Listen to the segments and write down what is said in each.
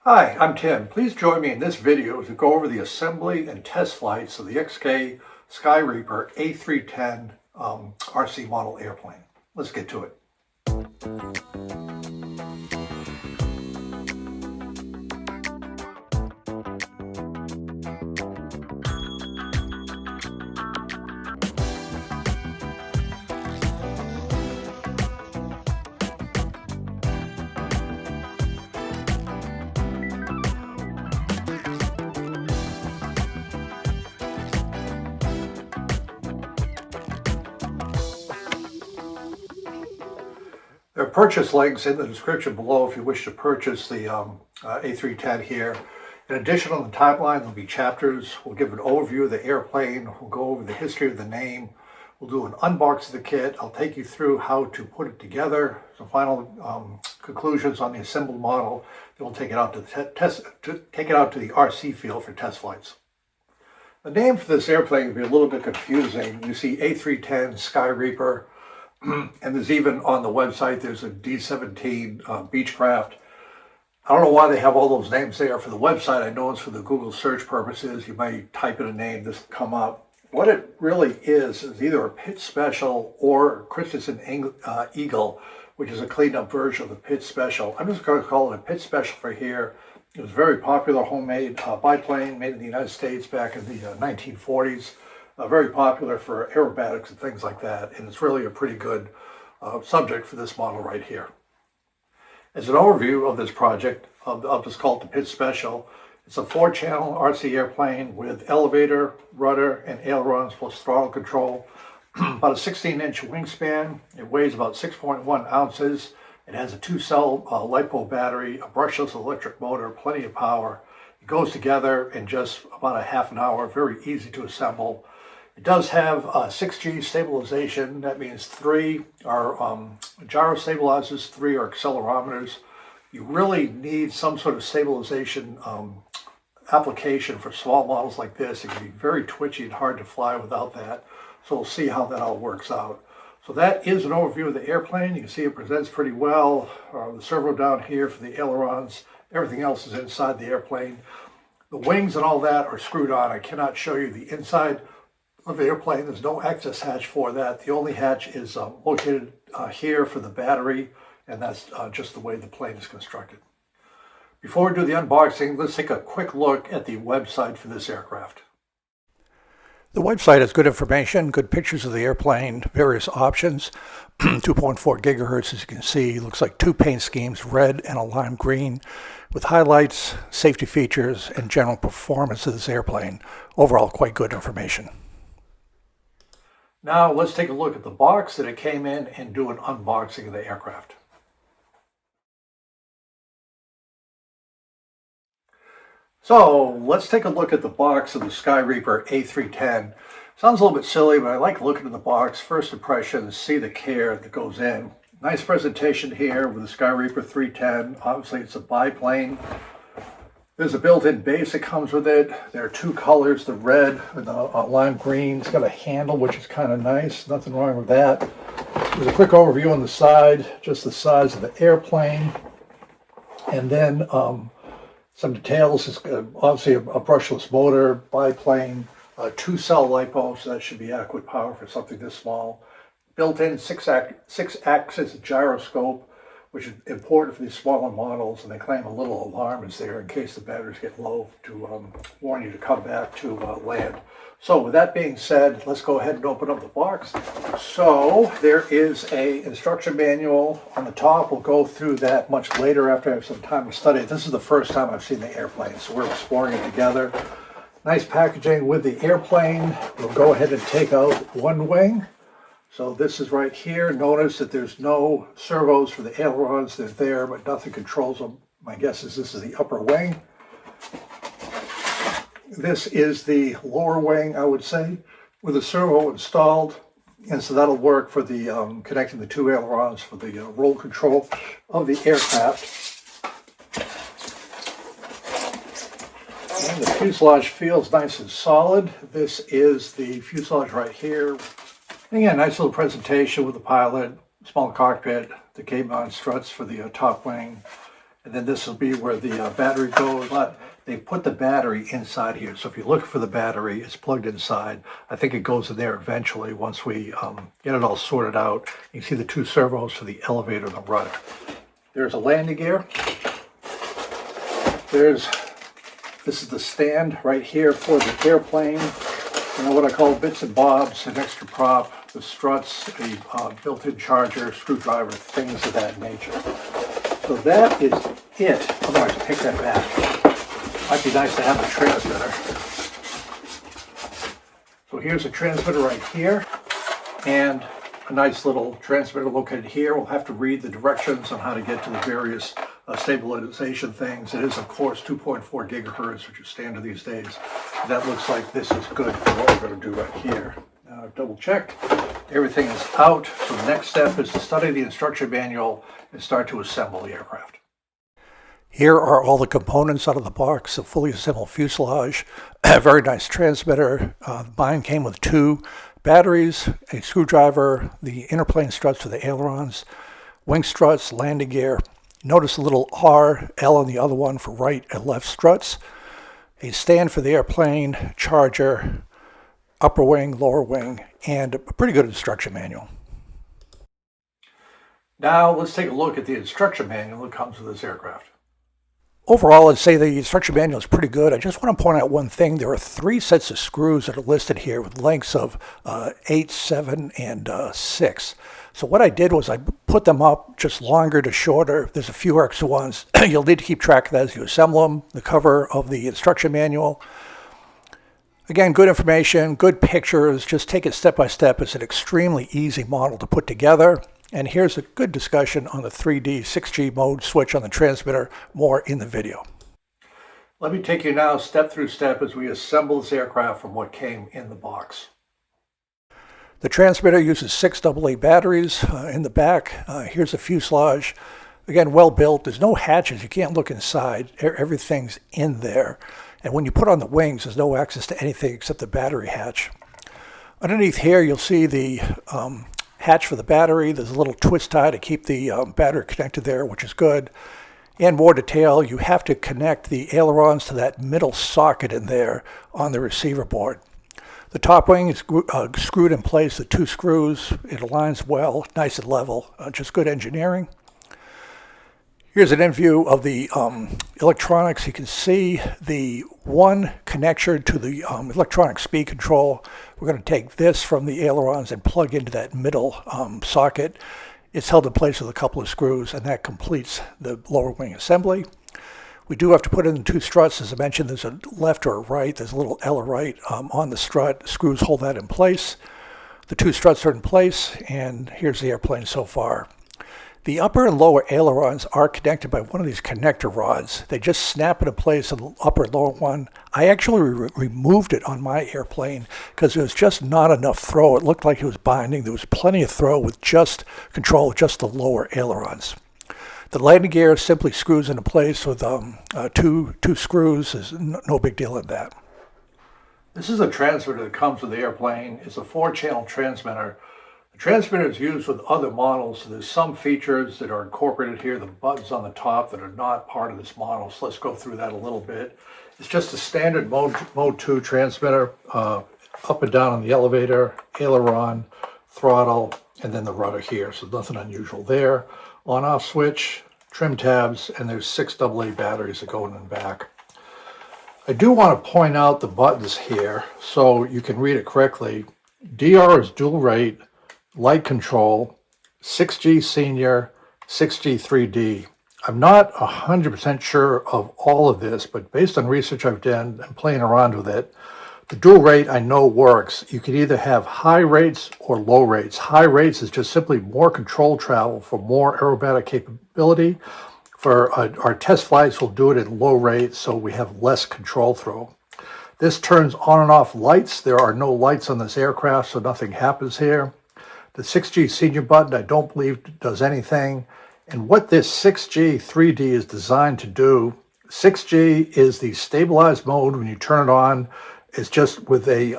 Hi, I'm Tim. Please join me in this video to go over the assembly and test flights of the XK Skyreaper A310 RC model airplane. Let's get to it. There are purchase links in the description below if you wish to purchase the A310 here. In addition, on the timeline, there'll be chapters. We'll give an overview of the airplane. We'll go over the history of the name. We'll do an unbox of the kit. I'll take you through how to put it together, some final conclusions on the assembled model. Then we'll take it out to the RC field for test flights. The name for this airplane can be a little bit confusing. You see A310 Skyreaper. And there's even on the website, there's a D-17 Beechcraft. I don't know why they have all those names there for the website. I know it's for the Google search purposes. You might type in a name, this will come up. What it really is either a Pitch Special or Christensen Eagle, which is a cleaned up version of the Pitch Special. I'm just going to call it a Pitch Special for here. It was a very popular homemade biplane made in the United States back in the 1940s. Very popular for aerobatics and things like that, and it's really a pretty good subject for this model right here. As an overview of this project, I'll just call it the Pitch Special. It's a 4-channel RC airplane with elevator, rudder, and ailerons plus throttle control. About a 16-inch wingspan. It weighs about 6.1 ounces. It has a 2-cell LiPo battery, a brushless electric motor, plenty of power. It goes together in just about a half an hour, very easy to assemble. It does have 6G stabilization. That means 3 are gyro stabilizers, 3 are accelerometers. You really need some sort of stabilization application for small models like this. It can be very twitchy and hard to fly without that. So we'll see how that all works out. So that is an overview of the airplane. You can see it presents pretty well. The servo down here for the ailerons. Everything else is inside the airplane. The wings and all that are screwed on. I cannot show you the inside of the airplane. There's no access hatch for that. The only hatch is located here for the battery, and that's just the way the plane is constructed. Before we do the unboxing, let's take a quick look at the website for this aircraft. The website has good information, good pictures of the airplane, various options. 2.4 gigahertz, as you can see, looks like 2 paint schemes, red and a lime green, with highlights, safety features, and general performance of this airplane. Overall, quite good information. Now let's take a look at the box that it came in and do an unboxing of the aircraft. So let's take a look at the box of the Skyreaper A310. Sounds a little bit silly, but I like looking at the box. First impressions, see the care that goes in. Nice presentation here with the Skyreaper 310. Obviously it's a biplane. There's a built-in base that comes with it. There are 2 colors, the red and the lime green. It's got a handle, which is kind of nice. Nothing wrong with that. There's a quick overview on the side, just the size of the airplane. And then some details. It's obviously a brushless motor, biplane, 2-cell LiPo, so that should be adequate power for something this small. Built-in 6-axis gyroscope, which is important for these smaller models, and they claim a little alarm is there in case the batteries get low to warn you to come back to land. So with that being said, let's go ahead and open up the box. So there is a instruction manual on the top. We'll go through that much later after I have some time to study it. This is the first time I've seen the airplane, so we're exploring it together. Nice packaging with the airplane. We'll go ahead and take out one wing. So this is right here. Notice that there's no servos for the ailerons. They're there, but nothing controls them. My guess is this is the upper wing. This is the lower wing, I would say, with a servo installed. And so that'll work for the connecting the 2 ailerons for the roll control of the aircraft. And the fuselage feels nice and solid. This is the fuselage right here. Again, nice little presentation with the pilot, small cockpit, the K-mount struts for the top wing, and then this will be where the battery goes. But they put the battery inside here, so if you're looking for the battery, it's plugged inside. I think it goes in there eventually once we get it all sorted out. You can see the two servos for the elevator and the rudder. There's a landing gear. This is the stand right here for the airplane. You know what I call bits and bobs, an extra prop, the struts, a built-in charger, screwdriver, things of that nature. So that is it. I'm going to take that back. Might be nice to have a transmitter. So here's a transmitter right here, and a nice little transmitter located here. We'll have to read the directions on how to get to the various stabilization things. It is, of course, 2.4 gigahertz, which is standard these days. That looks like this is good for what we're going to do right here. Now, I've double checked. Everything is out. So the next step is to study the instruction manual and start to assemble the aircraft. Here are all the components out of the box, a fully assembled fuselage, a very nice transmitter. Mine came with 2 batteries, a screwdriver, the interplane struts for the ailerons, wing struts, landing gear. Notice a little R, L on the other one for right and left struts, a stand for the airplane, charger, upper wing, lower wing, and a pretty good instruction manual. Now let's take a look at the instruction manual that comes with this aircraft. Overall, I'd say the instruction manual is pretty good. I just want to point out one thing. There are 3 sets of screws that are listed here with lengths of 8, 7, and 6. So what I did was I put them up just longer to shorter. There's a few extra ones. You'll need to keep track of that as you assemble them. The cover of the instruction manual. Again, good information, good pictures. Just take it step by step. It's an extremely easy model to put together. And here's a good discussion on the 3D 6G mode switch on the transmitter, more in the video. Let me take you now step through step as we assemble this aircraft from what came in the box. The transmitter uses 6 AA batteries in the back. Here's a fuselage. Again, well built. There's no hatches. You can't look inside. Everything's in there. And when you put on the wings, there's no access to anything except the battery hatch. Underneath here, you'll see the hatch for the battery. There's a little twist tie to keep the battery connected there, which is good. And more detail, you have to connect the ailerons to that middle socket in there on the receiver board. The top wing is screwed in place with 2 screws. It aligns well, nice and level, just good engineering. Here's an in view of the electronics. You can see the one connection to the electronic speed control. We're going to take this from the ailerons and plug into that middle socket. It's held in place with a couple of screws, and that completes the lower wing assembly. We do have to put in 2 struts. As I mentioned, there's a left or a right. There's a little L or right on the strut. Screws hold that in place. The 2 struts are in place, and here's the airplane so far. The upper and lower ailerons are connected by one of these connector rods. They just snap into place on the upper and lower one. I actually removed it on my airplane because there was just not enough throw. It looked like it was binding. There was plenty of throw with just control of just the lower ailerons. The landing gear simply screws into place with two screws. There's no big deal in that. This is a transmitter that comes with the airplane. It's a 4-channel transmitter. The transmitter is used with other models, so there's some features that are incorporated here, the buttons on the top, that are not part of this model. So let's go through that a little bit. It's just a standard mode 2 transmitter, up and down on the elevator, aileron, throttle, and then the rudder here. So nothing unusual there. On-off switch, trim tabs, and there's 6 AA batteries that go in the back. I do want to point out the buttons here so you can read it correctly. DR is dual rate, light control, 6G senior, 6G 3D. I'm not 100% sure of all of this, but based on research I've done and playing around with it, the dual rate I know works. You can either have high rates or low rates. High rates is just simply more control travel for more aerobatic capability. For our test flights, we'll do it at low rates so we have less control throw. This turns on and off lights. There are no lights on this aircraft, so nothing happens here. The 6G senior button, I don't believe does anything. And what this 6G 3D is designed to do, 6G is the stabilized mode. When you turn it on, it's just with a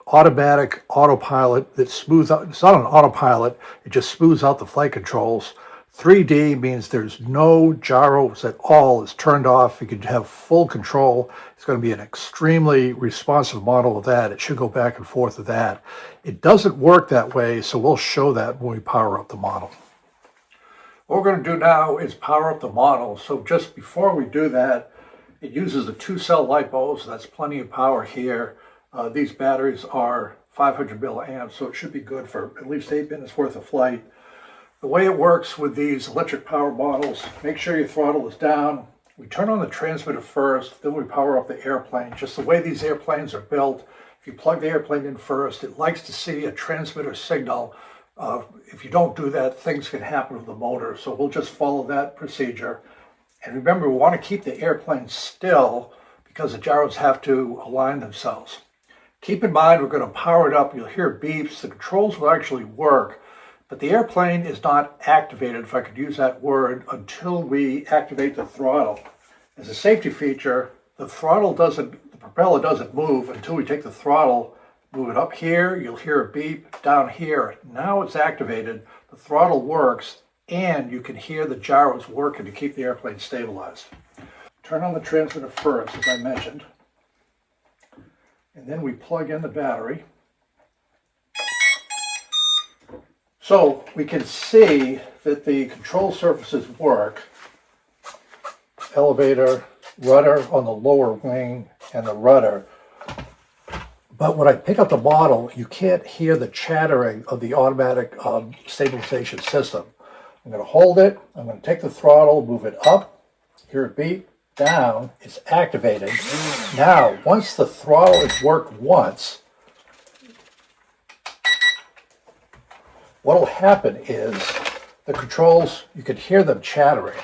automatic autopilot that smooths out. It's not an autopilot, it just smooths out the flight controls. 3D means there's no gyros at all. It's turned off. You can have full control. It's going to be an extremely responsive model of that. It should go back and forth with that. It doesn't work that way, so we'll show that when we power up the model. What we're going to do now is power up the model. So just before we do that, it uses a 2-cell LiPo, so that's plenty of power here. These batteries are 500 milliamps, so it should be good for at least 8 minutes worth of flight. The way it works with these electric power models, make sure your throttle is down. We turn on the transmitter first, then we power up the airplane. Just the way these airplanes are built, if you plug the airplane in first, it likes to see a transmitter signal. If you don't do that, things can happen with the motor. So we'll just follow that procedure. And remember, we want to keep the airplane still because the gyros have to align themselves. Keep in mind, we're going to power it up. You'll hear beeps. The controls will actually work. But the airplane is not activated, if I could use that word, until we activate the throttle. As a safety feature, the propeller doesn't move until we take the throttle, move it up here, you'll hear a beep, down here. Now it's activated, the throttle works, and you can hear the gyros working to keep the airplane stabilized. Turn on the transmitter first, as I mentioned, and then we plug in the battery. So we can see that the control surfaces work. Elevator, rudder on the lower wing, and the rudder. But when I pick up the model, you can't hear the chattering of the automatic stabilization system. I'm going to hold it, I'm going to take the throttle, move it up, hear it beep, down, it's activated. Now, once the throttle has worked once, what will happen is the controls, you can hear them chattering.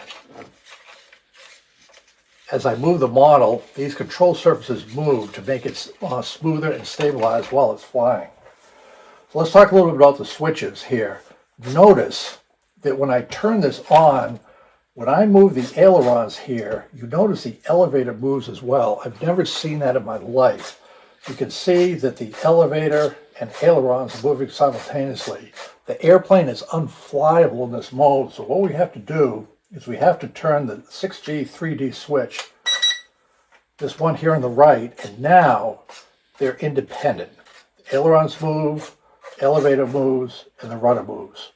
As I move the model, these control surfaces move to make it smoother and stabilized while it's flying. So let's talk a little bit about the switches here. Notice that when I turn this on, when I move the ailerons here, you notice the elevator moves as well. I've never seen that in my life. You can see that the elevator and ailerons are moving simultaneously. The airplane is unflyable in this mode, so what we have to do is we have to turn the 6G 3D switch, this one here on the right, and now they're independent. The ailerons move, elevator moves, and the rudder moves.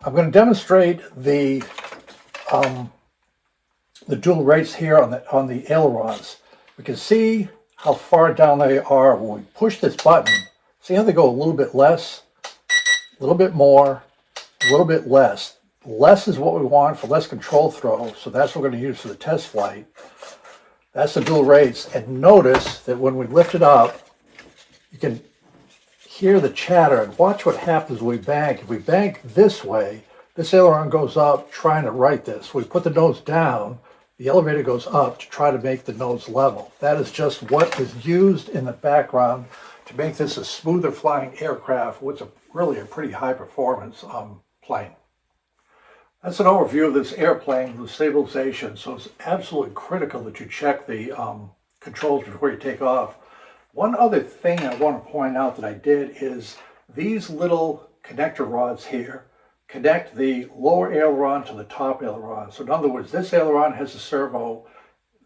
I'm going to demonstrate the dual rates here on the ailerons. We can see how far down they are when we push this button. See how they go a little bit less, a little bit more, a little bit less. Less is what we want for less control throw, so that's what we're going to use for the test flight. That's the dual rates, and notice that when we lift it up, you can hear the chatter, and watch what happens when we bank. If we bank this way, this aileron goes up trying to right this. We put the nose down, the elevator goes up to try to make the nose level. That is just what is used in the background to make this a smoother flying aircraft, which is really a pretty high performance plane. That's an overview of this airplane with stabilization, so it's absolutely critical that you check the controls before you take off. One other thing I want to point out that I did is these little connector rods here connect the lower aileron to the top aileron. So in other words, this aileron has a servo,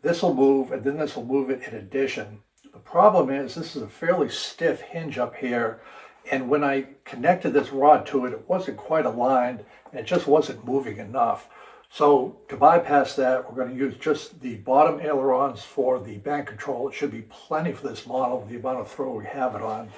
this will move, and then this will move it in addition. The problem is this is a fairly stiff hinge up here, and when I connected this rod to it, it wasn't quite aligned, and it just wasn't moving enough. So to bypass that, we're going to use just the bottom ailerons for the bank control. It should be plenty for this model with the amount of throw we have it on.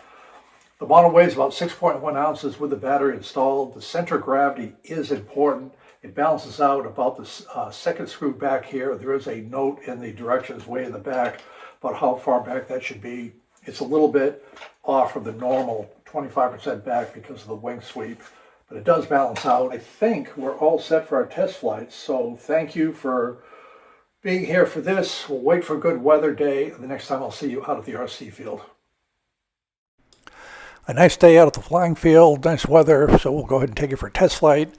The model weighs about 6.1 ounces with the battery installed. The center of gravity is important. It balances out about the second screw back here. There is a note in the directions way in the back about how far back that should be. It's a little bit off from the normal 25% back because of the wing sweep, but it does balance out. I think we're all set for our test flights, so thank you for being here for this. We'll wait for a good weather day, and the next time I'll see you out at the RC field. A nice day out at the flying field, nice weather, so we'll go ahead and take it for a test flight.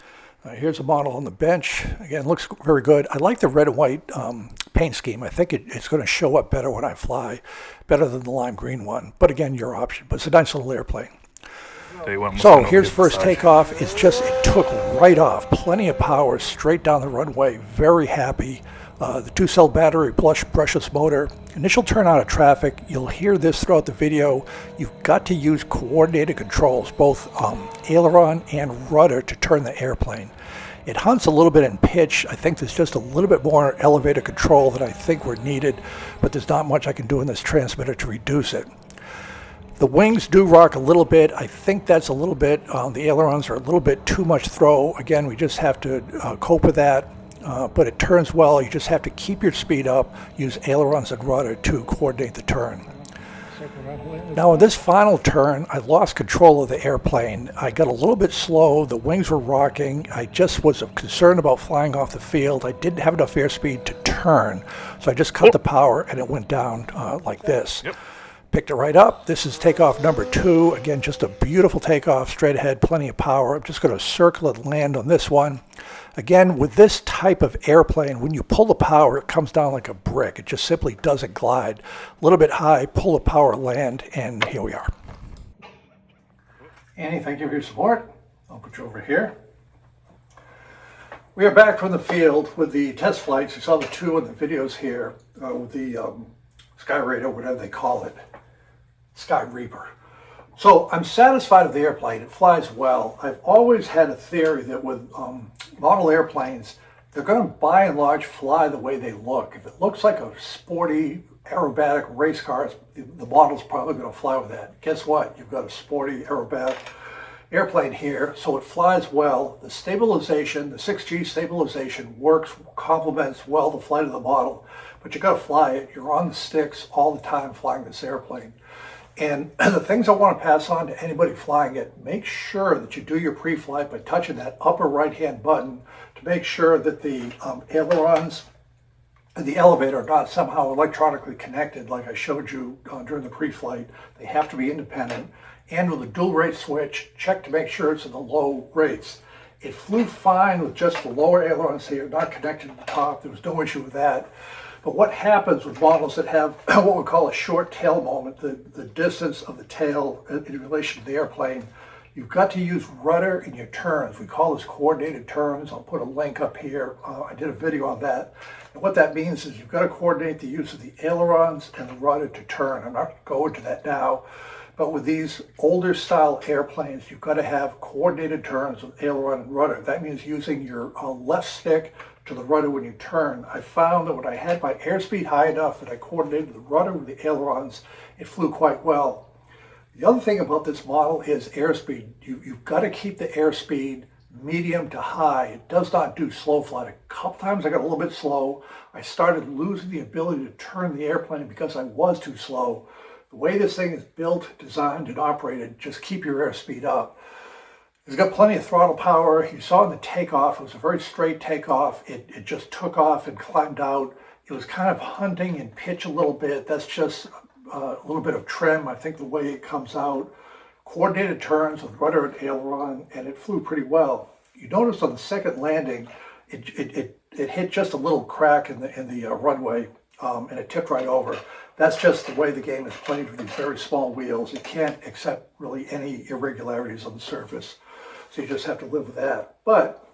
Here's a model on the bench. Again, looks very good. I like the red and white paint scheme. I think it's going to show up better when I fly, better than the lime green one. But again, your option. But it's a nice little airplane. So here's first takeoff. It took right off. Plenty of power, straight down the runway. Very happy. The 2-cell battery, brushless motor. Initial turn out of traffic. You'll hear this throughout the video. You've got to use coordinated controls, both aileron and rudder, to turn the airplane. It hunts a little bit in pitch. I think there's just a little bit more elevator control that I think were needed, but there's not much I can do in this transmitter to reduce it. The wings do rock a little bit. I think that's a little bit, the ailerons are a little bit too much throw. Again, we just have to cope with that, but it turns well. You just have to keep your speed up, use ailerons and rudder to coordinate the turn. Now in this final turn, I lost control of the airplane. I got a little bit slow, the wings were rocking. I just was concerned about flying off the field. I didn't have enough airspeed to turn, so I just cut the power and it went down like this. Picked it right up. This is takeoff number 2. Again, just a beautiful takeoff, straight ahead, plenty of power. I'm just going to circle and land on this one. Again, with this type of airplane, when you pull the power, it comes down like a brick. It just simply doesn't glide. A little bit high, pull the power, land, and here we are. Annie, thank you for your support. I'll put you over here. We are back from the field with the test flights. You saw the 2 in the videos here with the Skyreaper, whatever they call it, Skyreaper. So I'm satisfied with the airplane. It flies well. I've always had a theory that with model airplanes, they're going to by and large fly the way they look. If it looks like a sporty aerobatic race car, the model's probably going to fly with that. Guess what? You've got a sporty aerobatic airplane here, so it flies well. The stabilization, the 6G stabilization works, complements well the flight of the model, but you got to fly it. You're on the sticks all the time flying this airplane. And the things I want to pass on to anybody flying it, make sure that you do your pre-flight by touching that upper right-hand button to make sure that the ailerons and the elevator are not somehow electronically connected like I showed you during the pre-flight. They have to be independent. And with the dual rate switch, check to make sure it's in the low rates. It flew fine with just the lower ailerons here, not connected to the top. There was no issue with that. But what happens with models that have what we call a short tail moment, the distance of the tail in relation to the airplane, you've got to use rudder in your turns. We call this coordinated turns. I'll put a link up here. I did a video on that. And what that means is you've got to coordinate the use of the ailerons and the rudder to turn. I'm not going to go into that now. But with these older style airplanes, you've got to have coordinated turns with aileron and rudder. That means using your left stick to the rudder when you turn. I found that when I had my airspeed high enough that I coordinated the rudder with the ailerons, it flew quite well. The other thing about this model is airspeed. You've got to keep the airspeed medium to high. It does not do slow flight. A couple times I got a little bit slow. I started losing the ability to turn the airplane because I was too slow. The way this thing is built, designed, and operated, just keep your airspeed up. It's got plenty of throttle power. You saw in the takeoff, it was a very straight takeoff. It just took off and climbed out. It was kind of hunting in pitch a little bit. That's just a little bit of trim, I think, the way it comes out. Coordinated turns with rudder and aileron, and it flew pretty well. You notice on the second landing, it hit just a little crack in the runway, and it tipped right over. That's just the way the game is played with these very small wheels. You can't accept really any irregularities on the surface. So you just have to live with that. But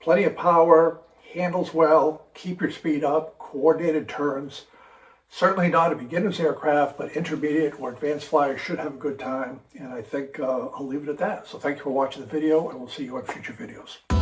plenty of power, handles well, keep your speed up, coordinated turns. Certainly not a beginner's aircraft, but intermediate or advanced flyers should have a good time. And I think I'll leave it at that. So thank you for watching the video, and we'll see you on future videos.